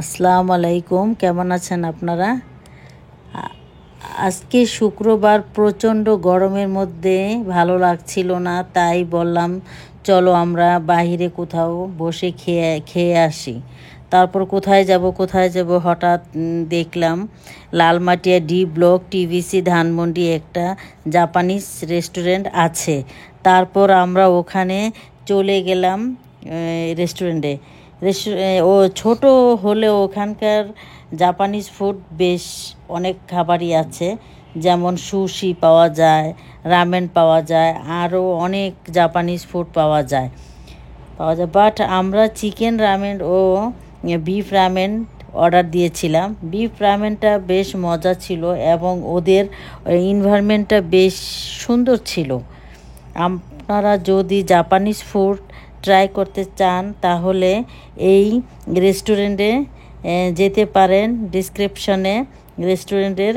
আসসালামু আলাইকুম, কেমন আছেন আপনারা? আজকে শুক্রবার, প্রচণ্ড গরমের মধ্যে ভালো লাগছিল না, তাই বললাম চলো আমরা বাহিরে কোথাও বসে খেয়ে আসি। তারপর কোথায় যাব হঠাৎ দেখলাম Lalmatia D block TVC Dhanmondi একটা জাপানিজ রেস্টুরেন্ট আছে। তারপর আমরা ওখানে চলে গেলাম রেস্টুরেন্টে। ও ছোট হলেও ওখানকার জাপানিজ ফুড বেশ অনেক খাবারই আছে, যেমন সুশি পাওয়া যায়, রামেন পাওয়া যায়, আরও অনেক জাপানিজ ফুড বাট আমরা চিকেন রামেন ও বিফ রামেন অর্ডার দিয়েছিলাম। বিফ রামেনটা বেশ মজা ছিল এবং ওদের এনভায়রনমেন্টটা বেশ সুন্দর ছিল। আপনারা যদি জাপানিজ ফুড ট্রাই করতে চান তাহলে এই রেস্টুরেন্টে যেতে পারেন। ডিসক্রিপশনে রেস্টুরেন্টের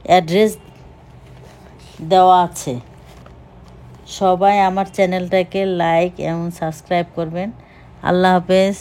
অ্যাড্রেস দেওয়া আছে। সবাই আমার চ্যানেলটাকে লাইক এবং সাবস্ক্রাইব করবেন। আল্লাহ হাফেজ।